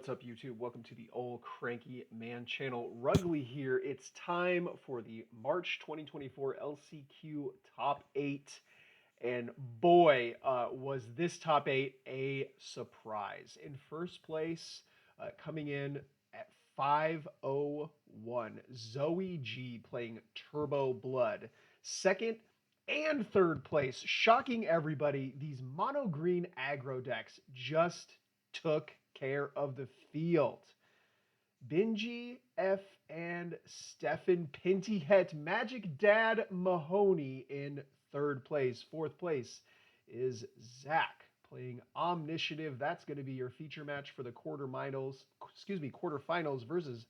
What's up, YouTube? Welcome to the Old Cranky Man channel. Rugley here. It's time for the March 2024 LCQ Top 8. And boy, was this Top 8 a surprise. In first place, coming in at 501, Zoe G playing Turbo Blood. Second and third place, shocking everybody, these mono green aggro decks just took care of the field. Benji F and Stefan Pintyhet, Magic Dad Mahoney in third place. Fourth place is Zach playing Omnitiative. That's going to be your feature match for the quarterfinals versus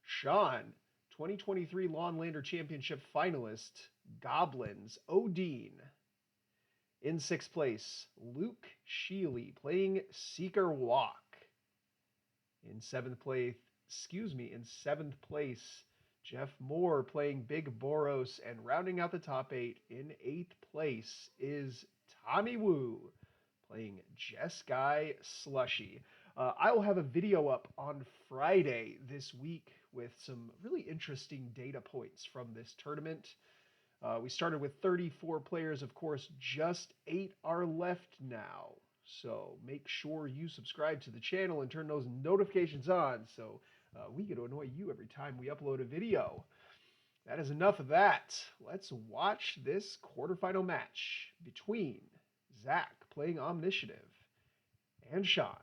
Sean, 2023 Lawn Lander Championship finalist, Gobins, Odin. In sixth place, Luke Sheely playing Seeker Walk. In seventh place, Jeff Moore playing Big Boros, and rounding out the top 8 in eighth place is Tommy Woo playing Jeskai Slushy. I will have a video up on Friday this week with some really interesting data points from this tournament. We started with 34 players, of course, just 8 are left now. So make sure you subscribe to the channel and turn those notifications on so we get to annoy you every time we upload a video. That is enough of that. Let's watch this quarterfinal match between Zach playing Omnitiative and Sean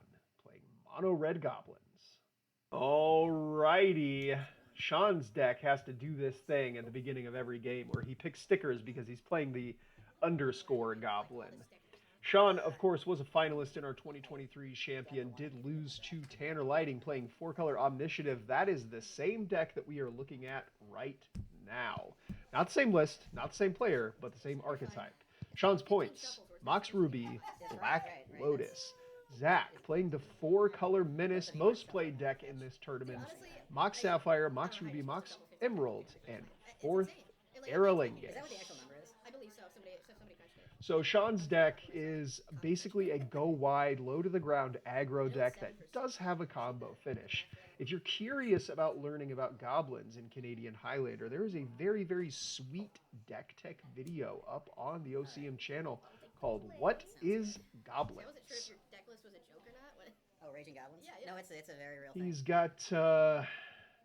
playing Mono Red Goblins. Alrighty. Sean's deck has to do this thing at the beginning of every game where he picks stickers because he's playing the underscore goblin. Sean, of course, was a finalist in our 2023 champion, did lose to Tanner Lighting playing 4-color Omnitiative. That is the same deck that we are looking at right now. Not the same list, not the same player, but the same archetype. Sean's points: Mox Ruby, Black Lotus. Zach playing the 4-color Menace, most played deck in this tournament. Mox Sapphire, Mox Ruby, Mox Emerald, and 4th Aralingus. So Sean's deck is basically a go wide, low to the ground aggro deck that does have a combo finish. If you're curious about learning about goblins in Canadian Highlander, there is a very, very sweet deck tech video up on the OCM channel called What is Goblins? I wasn't sure if your deck list was a joke or not. Oh, Raging Goblins? Yeah. No, it's a very real thing. He's got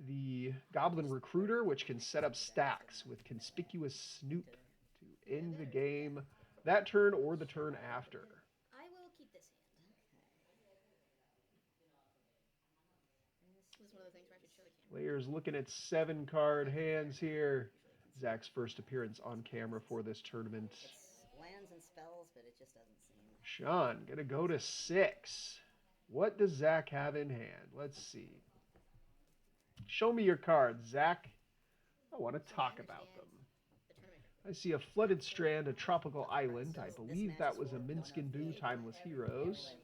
the Goblin Recruiter, which can set up stacks with Conspicuous Snoop to end the game that turn or the turn after. I will keep this hand. This is one of the things where I should show the camera. Players looking at 7-card hands here. Zach's first appearance on camera for this tournament. It's lands and spells, but it just doesn't seem... Sean, gonna go to 6. What does Zach have in hand? Let's see. Show me your cards, Zach. I want to talk about them. I see a Flooded Strand, a Tropical Island. I believe that was a Minskin Boo, Timeless Heroes.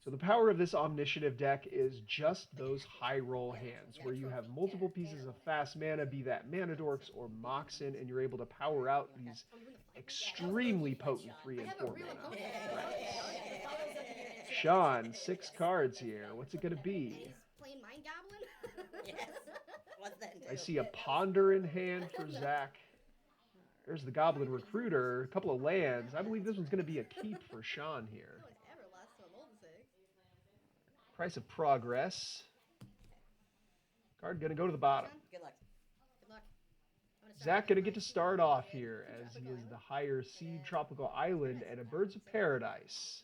So the power of this Omnitiative deck is just those high roll hands, where you have multiple pieces of fast mana, be that Mana Dorks or Moxen, and you're able to power out these extremely potent 3 and 4 mana. Sean, 6 cards here. What's it going to be? Playing Mind Goblin? Yes. I see a Ponder in hand for Zach. There's the Goblin Recruiter, a couple of lands. I believe this one's going to be a keep for Sean here. Price of Progress. Card going to go to the bottom. Good luck. Good luck. Zach going to get to start off here as he is the higher seed Tropical Island and a Birds of Paradise.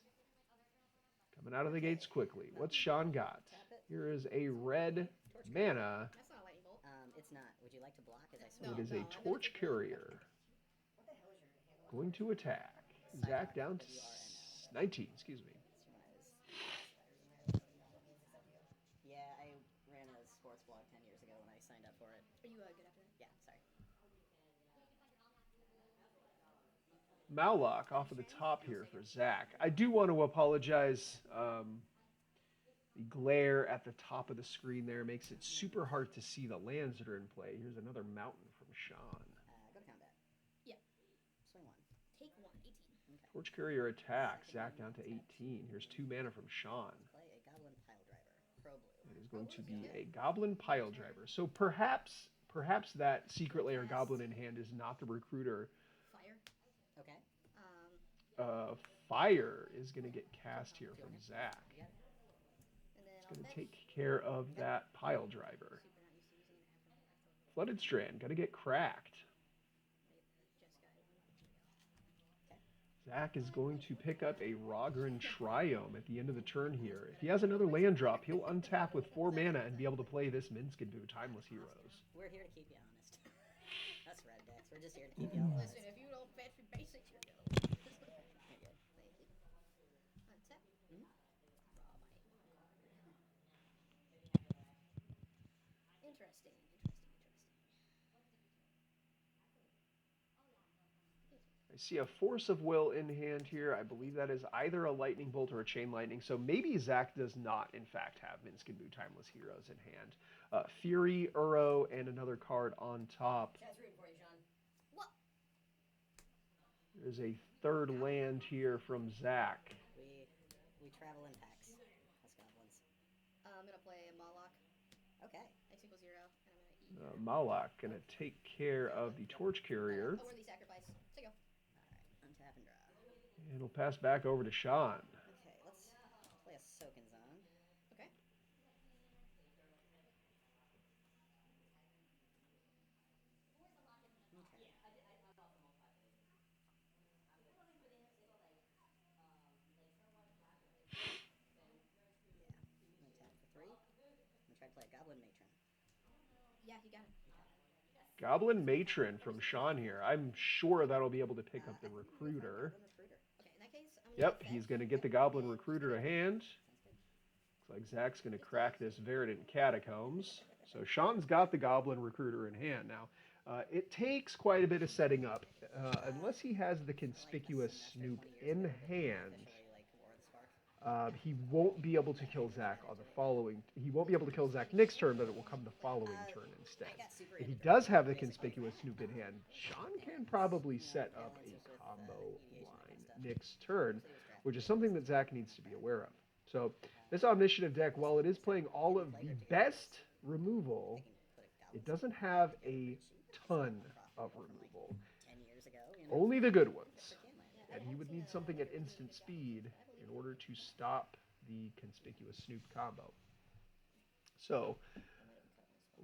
Coming out of the gates quickly. What's Sean got? Here is a red mana. It's not. Would you like to block as I swing? It is a Torch Courier. Going to attack. Zach down to 19, excuse me. Yeah, I ran a sports blog 10 years ago when I signed up for it. Are you good after that? Yeah, sorry. Mallock off of the top here for Zach. I do want to apologize. The glare at the top of the screen there makes it super hard to see the lands that are in play. Here's another mountain from Sean. Go to combat. Yeah. Swing 1. Take 1. 18. Okay. Torch Carrier attack. Zach down to 18. Here's 2 mana from Sean. Play a Goblin Pile Driver. Pro blue. It is going to be a Goblin Pile Driver. So perhaps that Secret Lair Goblin in hand is not the Recruiter. Fire. Okay. Fire is going to get cast here from Zach. You got it. And then It's going to take care of that Pile Driver. Flooded Strand, going to get cracked. Zach is going to pick up a Rogran Triome at the end of the turn here. If he has another land drop, he'll untap with 4 mana and be able to play this Minsc and Boo Timeless Heroes. We're here to keep you honest. That's red decks. We're just here to keep you honest. Listen, if you don't fetch your basics, you're good. You're good. Thank you. Untap. Mm-hmm. Interesting. I see a Force of Will in hand here. I believe that is either a Lightning Bolt or a Chain Lightning. So maybe Zach does not, in fact, have Minsc and Boo Timeless Heroes in hand. Fury, Uro, and another card on top. That's rooting for you, Sean. What? There's a 3rd land here from Zach. We travel in packs. Us goblins. I'm gonna play Moloch. Okay. X equals 0, and I'm gonna eat. Malak gonna take care of the Torch Carrier. A worthy sacrifice. So go. Alright. Untap and draw. And we'll pass back over to Sean. Okay, let's play a Soaking Zone. Okay. Okay. Yeah. Untap for 3. I'm gonna try to play a Goblin Matron. Yeah, you got it. Goblin Matron from Sean here. I'm sure that'll be able to pick up the Recruiter. Goblin Recruiter. Okay, in that case, I'm gonna Yep, he's going to get the Goblin Recruiter to hand. Looks like Zach's going to crack this Verdant Catacombs. So Sean's got the Goblin Recruiter in hand. Now, it takes quite a bit of setting up. Unless he has the Conspicuous Snoop in hand, he won't be able to kill Zach on the following. He won't be able to kill Zach next turn, but it will come the following turn instead. If he does have the Conspicuous Snoop in hand, Sean can probably set up a combo line next turn, which is something that Zach needs to be aware of. So this Omnitiative deck, while it is playing all of the best removal, it doesn't have a ton of removal. Only the good ones. And he would need something at instant speed in order to stop the Conspicuous Snoop combo. So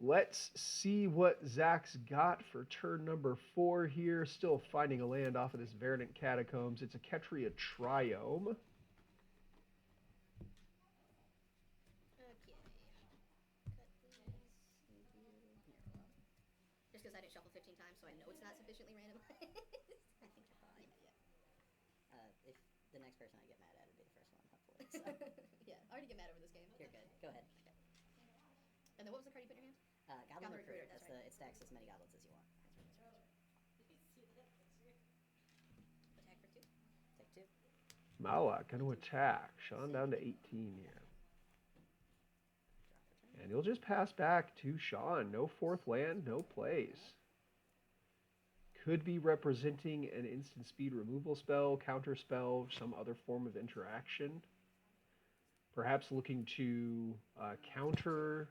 let's see what Zach's got for turn number 4 here. Still finding a land off of this Verdant Catacombs. It's a Ketria Triome. Just because I didn't shuffle 15 times, so I know it's not sufficiently randomized. I think you're fine. If the next person I get mad at would be the first one, hopefully. So. Yeah, I already get mad over this game. You're good. Go ahead. Okay. And then what was the card you put in your hand? Goblin Recruiter. That's It stacks as many goblins as you want. Attack for 2. Take 2. Malak going to attack. Sean down to 18 here. And you'll just pass back to Sean. No 4th land, no plays. Could be representing an instant speed removal spell, counter spell, some other form of interaction. Perhaps looking to counter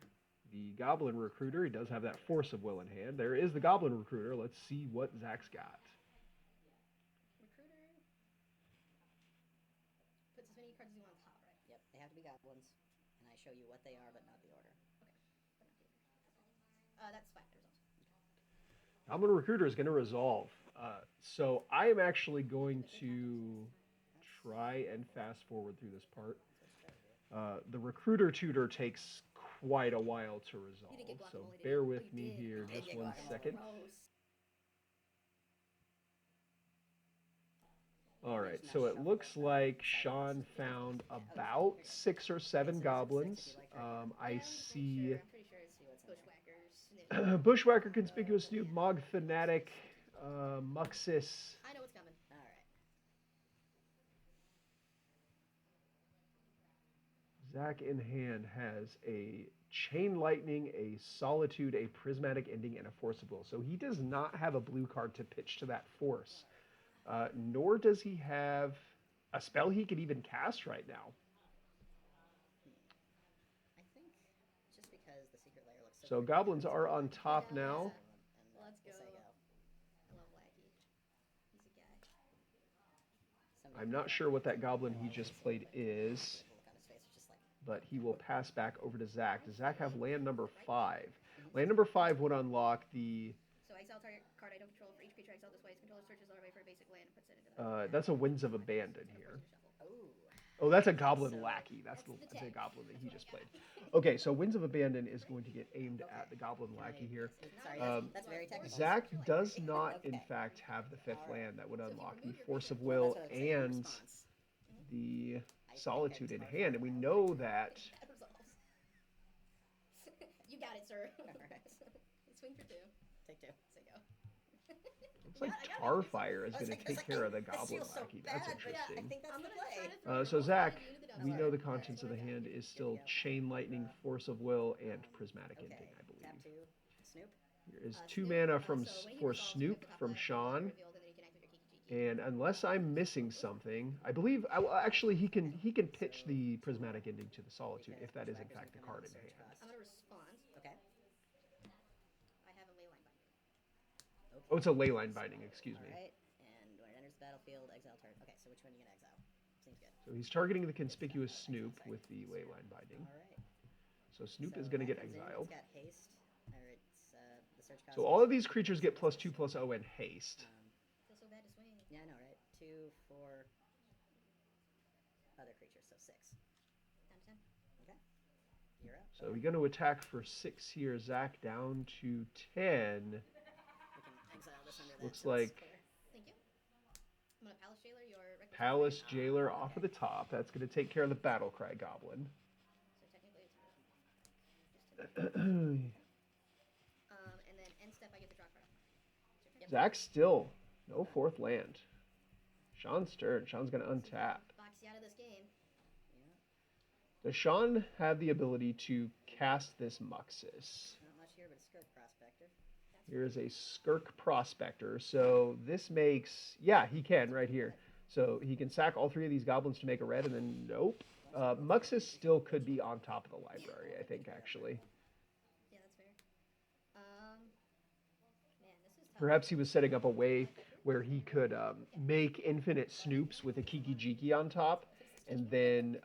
the Goblin Recruiter. He does have that Force of Will in hand. There is the Goblin Recruiter. Let's see what Zach's got. Recruiter puts as many cards as you want on top, right? Yep, they have to be goblins, and I show you what they are, but not the order. That's fine. That resolves. Goblin Recruiter is going to resolve. So I am actually going to try and fast forward through this part. The Recruiter Tutor takes quite a while to resolve, so bear with me here just 1 second. All right, so it looks like Sean found about 6 or 7 goblins. I see I'm pretty sure it's Bushwhackers. Bushwhacker, Conspicuous Snoop, Mog Fanatic, Muxus. I know what's coming. All right. Zach in hand has a Chain Lightning, a Solitude, a Prismatic Ending, and a Force of Will. So he does not have a blue card to pitch to that Force. Nor does he have a spell he could even cast right now. I think just because the secret layer looks So pretty, goblins it's are gonna on be top Hell now. yeah. and Let's we'll say go. go. I love Wacky. He's a guy. Somebody I'm may not have sure what that to goblin know he I just was played saying, but is, the look on his face was just like, but he will pass back over to Zach. Does Zach have land number Right? 5? Mhm. Land number 5 would unlock the. So exile target card I don't control. For each creature exiled this way, its controller searches the way for a basic land and puts it into the. That's a Winds of Abandon And here. forces a shuffle. oh, Oh, that's a goblin So- lackey. That's That's the the tag. goblin that he That's just what I played. Okay, so Winds of Abandon is going to get aimed Okay. at the goblin Can lackey I- here. Sorry, Um, that's very technical. Zach does not, in Okay. fact, have the 5th Alright. land that would So if you unlock the remove your Force of creature- Well, Will that's what I was saying in and response. the I think Solitude in it's hand, and we hard. know that. That resolves. You got it, sir. Alright. Swing for 2. Take 2. Say go. Looks like I gotta make Tarfire is I was going to like- take I was care like, of the this goblin feels so lackey. bad, That's but yeah, I interesting. think that's I'm the gonna try play. to throw So it Zach, into the we dumpster. know the Alright. contents of the hand is still go. Chain Lightning, Force of Will, and Prismatic Okay. Ending, I believe. Tap 2. Snoop. Here is 2 Snoop, mana from so when he for resolves, Snoop the top from left, the Sean. revealed, and then you can activate your Kiki. And unless I'm missing something, I believe actually he can pitch the Prismatic Ending to the Solitude if that is in fact the card in hand. I'm gonna respond. Okay. I have a leyline binding. Okay. Oh, it's a Leyline Binding, excuse me. Alright. And when it enters the battlefield, exile target. Okay, so which one are you gonna exile? Seems good. So he's targeting the conspicuous Snoop with the Leyline Binding. Alright. So Snoop So is going to that get comes in, exiled. It's got haste. Or it's the search cost. So all of these creatures get +2/+0 and haste. Feels so bad to swing. Yeah, I know, right? 2 for other creatures, so 6. Down to 10. Okay. You're up. So we're going to attack for 6 here. Zach down to 10. We can exile this under that. Looks so it's like- clear. Thank you. I'm gonna Palace Jailer your Reckless Palace Display. Jailer off of the top. That's going to take care of the Battlecry Goblin. So technically it's just and then end step I get the draw card. It's your turn. Zach still no 4th land. Sean's turn. Sean's going to untap. Box you out of this game. Yeah. Does Sean have the ability to cast this Muxus? Not much here, but a Skirk Prospector. Here is a Skirk Prospector. So this makes, yeah, he can right here. So he can sack all 3 of these goblins to make a red, and then nope. Muxus still could be on top of the library, I think, actually. Yeah, that's fair. Man, this is tough. Perhaps he was setting up a way where he could make infinite Snoops with a Kiki Jiki on top, and then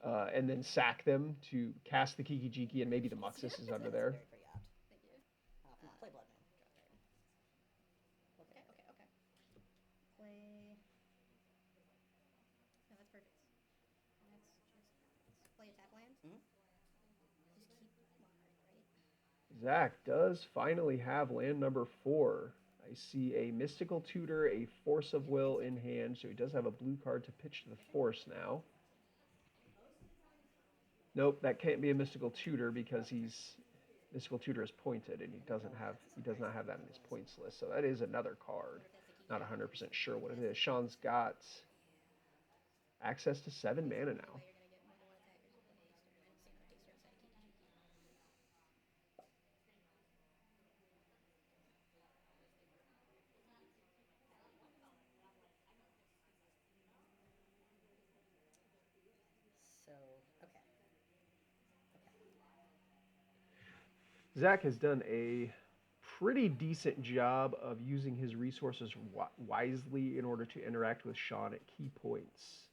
Okay. sack them to cast the Kiki Jiki, and maybe the Muxus is under there. Very pretty opt. Thank you. Come on, play Bloodman. Okay, okay, okay. Play. No, that's perfect. Let's play a tap land. Mhm. Just keep right? Zach does finally have land number 4. I see a Mystical Tutor, a Force of Will in hand, so he does have a blue card to pitch to the Force now. Nope, that can't be a Mystical Tutor because Mystical Tutor is pointed, and he does not have that in his points list. So that is another card. Not 100% sure what it is. Sean's got access to 7 mana now. You're gonna get +1 attackers with the haster, and I don't see another haster outside of Kiki. So, okay. Zach has done a pretty decent job of using his resources wisely in order to interact with Sean at key points.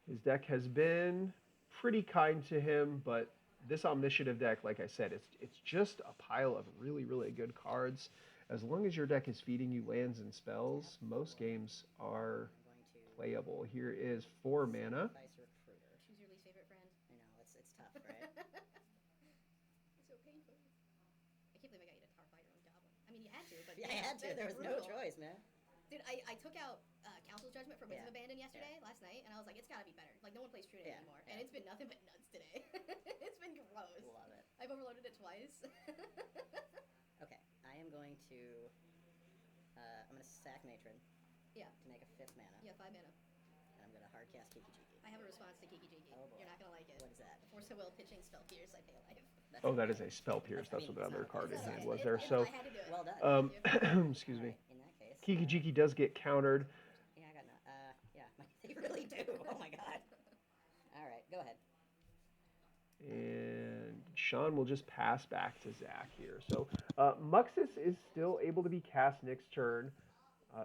His deck has been pretty kind to him, but this Omnitiative deck, like I said, it's just a pile of really, really good cards. As long as your deck is feeding you lands and spells, most games are I'm going to playable. Here is 4 mana. sacrifice Recruiter. Choose your least favorite friend. I know, it's tough, right? It's so painful. I can't believe I got you to Tarfire on Goblin. I mean, you had to, but Yeah, I had to. There was no brutal. choice, man. Dude, I took out Council's Judgment from Winds Yeah. of Abandon yesterday, last night, and I was like, it's gotta be better. Like, no one plays True Yeah, anymore. yeah. And it's been nothing but nuts today. It's been gross. Love it. I've overloaded it twice. Okay, I am going to. I'm going to sack Matron. Yeah. To make a 5th mana. Yeah, 5 mana. And I'm going to hardcast Kiki Jiki. I have a response to Kiki Jiki. Oh, boy. You're not gonna like it. What is that? The Force of Will pitching spell pierce, I pay life. That's Oh, that okay. is a spell pierce. I That's mean, what the it's other not- card in it's hand not- was it- there. it- So, I had to do it. Well done. excuse me. Alright, in that case. Kiki Jiki does get countered. Yeah, I got no. Yeah, they really do. Oh my god. All right, go ahead. And Sean will just pass back to Zach here. So Muxus is still able to be cast next turn.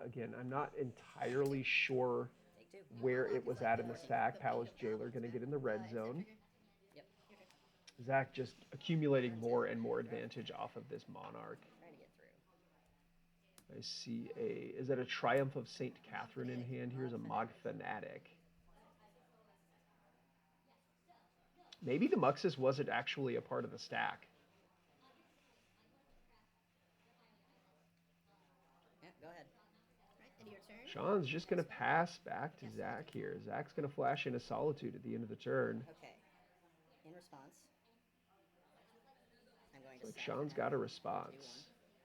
Again, I'm not entirely sure Take two. where it was at in the stack. Palace Jailer going to get in the red zone. Yep. Zach just accumulating more and more advantage off of this Monarch. Trying to get through. I see is that a Triumph of St. Catherine in hand? Here's a Mog Fanatic. Maybe the Muxus wasn't actually a part of the stack. Yeah, go ahead. Right, end of your turn. Sean's just going to pass back to Zach here. Zach's going to flash into Solitude at the end of the turn. Okay. In response, I'm going to. Like sack Sean's Fanatic. got a 2-1. response.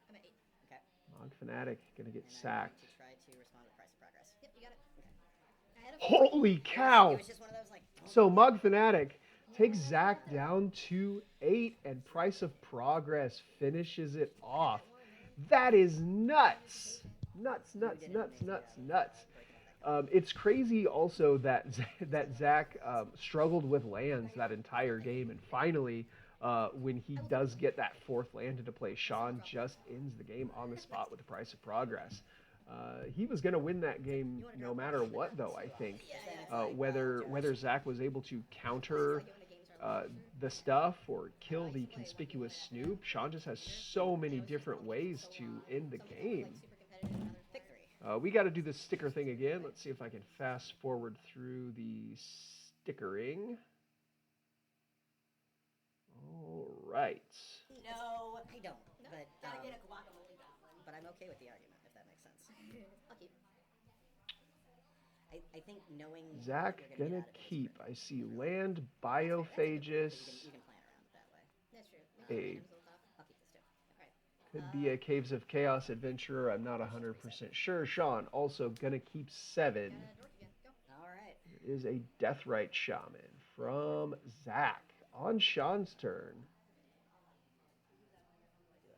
I'm at 8. Okay. Mog Fanatic going to get And sacked. I'm going to try to respond with Price of Progress. Yep, you got it. Okay. I had a Holy cow! It was just one of those like. So Mog Fanatic takes Zach down to 8, and Price of Progress finishes it off. That is nuts! Nuts, nuts, nuts, nuts, nuts. It's crazy also that that Zach struggled with lands that entire game, and finally, when he does get that fourth land into play, Sean just ends the game on the spot with the Price of Progress. He was going to win that game no matter what, though. I think whether Zach was able to counter the stuff or kill the conspicuous Snoop, Sean just has so many different ways to end the game. Pick 3. We got to do the sticker thing again. Let's see if I can fast forward through the stickering. All right. No, I don't. But Gotta get a guacamole goblin. but I'm okay with the argument if that makes sense. I'll keep. I think knowing. what Zach you're gonna get out of it is keep. critical. I see land But biophagus. you can plan around it that way. That's true. A- Make items a little tough. I'll keep this too. Alright. Could be a Caves of Chaos adventurer. I'm not 100% sure. Sean also gonna keep 7. Got a dork again. Go. All right. There is a Deathrite Shaman from Zach on Sean's turn. Oh wait. Yeah.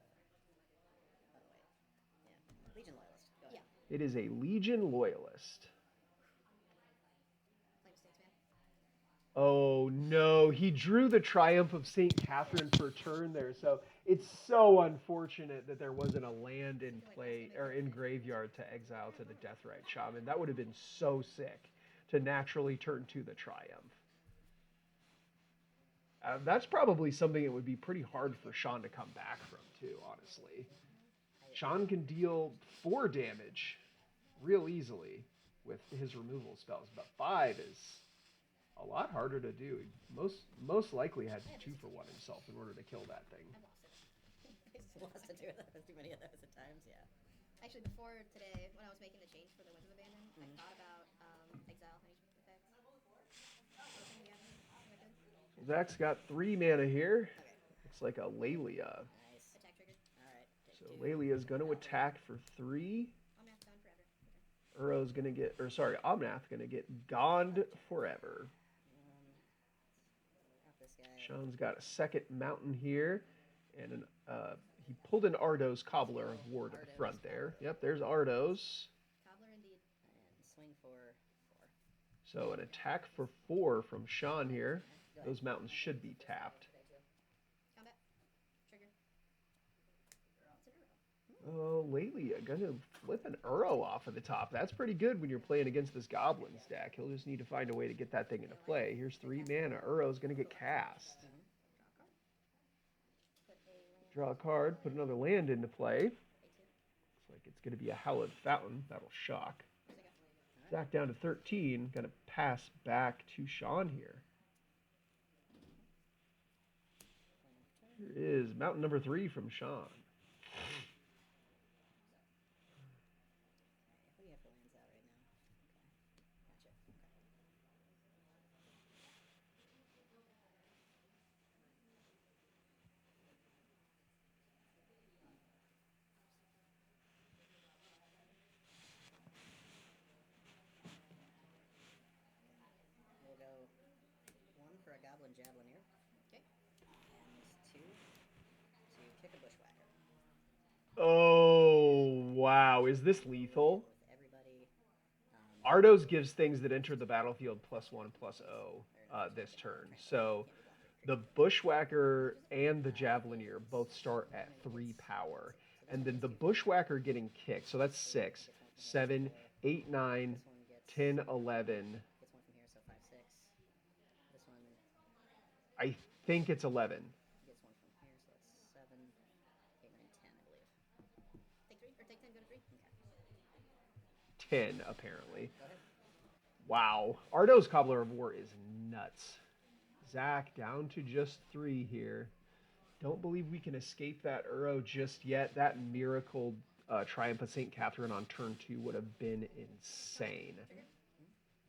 Legion Loyalist. Go ahead. Yeah. It is a Legion Loyalist. Flame Stance Man. Oh no, he drew the Triumph of St. Catherine for turn there, so it's so unfortunate that there wasn't a land in play or in graveyard to exile to the Deathrite Shaman. That would have been so sick to naturally turn to the Triumph. That's probably something that would be pretty hard for Sean to come back from too, honestly. Sean can deal 4 damage real easily with his removal spells, but 5 is a lot harder to do. Most likely had to 2-for-1 himself in order to kill that thing. I lost it. Lost to do those, too many of those at times. Yeah. Actually, before today, when I was making the change for the Winds of Abandon, I thought about exile punishment effects. Zach's got 3 mana here. Okay. Looks like a Lelia. Nice. Attack triggered. All right. So Take 2. Lelia's going to attack for 3. Omnath gone forever. Okay. Uro's going to get, or sorry, Omnath going to get Gone forever. Drop this guy. Sean's got a second mountain here, and he pulled an Ardo's Cobbler of War to the front there. Yep, there's Ardo's. Cobbler indeed. And swing for 4. So an attack for 4 from Sean here. Go ahead. Those mountains should be tapped. Combat. Trigger. Oh, Lelia gonna flip an Uro off of the top. That's pretty good when you're playing against this Goblins deck. He'll just need to find a way to get that thing into play. Here's 3 mana. Uro's gonna get cast. Draw a card, put another land into play. Looks like it's gonna be a Hallowed Fountain. That'll shock. Zach down to 13. Gonna pass back to Sean here. Here is mountain number 3 from Sean. What do you have for lands out right now? Okay. Gotcha. Okay. We'll go 1 for a Goblin Javelinier. Okay. And 2 Wow, is this lethal? With everybody. Ardos gives things that enter the battlefield +1/+0 this turn. So the Bushwhacker and the Javelineer both start at 3 power. And then the Bushwhacker getting kicked, so that's 6, 7, 8, 9, 10, 11. Gets one from here, so 5, 6. This one I think it's 11. gets one from here, so that's 7, 8, 9, 10, I believe. Take 3 or take 10. Go to 3. Okay. 10, apparently. Go ahead. Wow. Ardo's Cobbler of War is nuts. Zach down to just 3 here. Don't believe we can escape that Uro just yet. That miracle Triumph of St. Catherine on turn 2 would have been insane.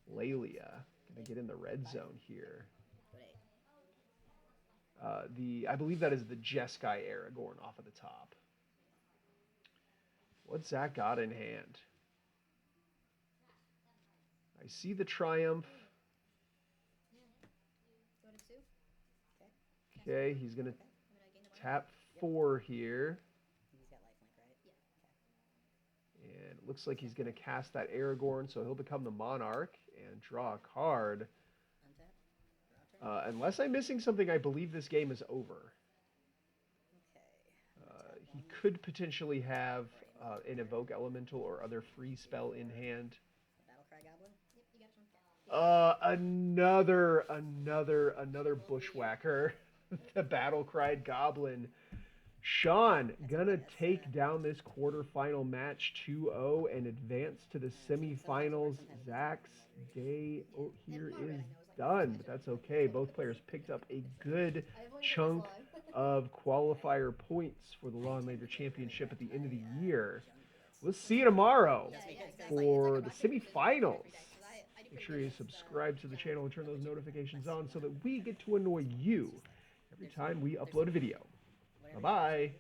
Lelia gonna get in the red zone here. Go to 8. I believe that is the Jeskai Aragorn off of the top. What's Zach got in hand? I see the Triumph. Go to 2. Okay, he's gonna I'm gonna gain the 1. tap 4 here. He's got lifelink, right? Yeah. And it looks like he's going to cast that Aragorn, so he'll become the Monarch and draw a card. Untap. Draw turn. Unless I'm missing something, I believe this game is over. Okay. He could potentially have an Evoke Elemental or other free spell in hand. Battlecry Goblin. Yep, you got some. Another Bushwhacker. The Battle-Cried Goblin. Sean gonna take down this quarterfinal match 2-0 and advance to the semifinals. Zach's day here is done, but that's okay. Both players picked up a good chunk of qualifier points for the Law and Labor Championship at the end of the year. We'll see you tomorrow for the semifinals. Make sure you subscribe to the channel and turn those notifications on so that we get to annoy you every time we upload a video. Bye-bye.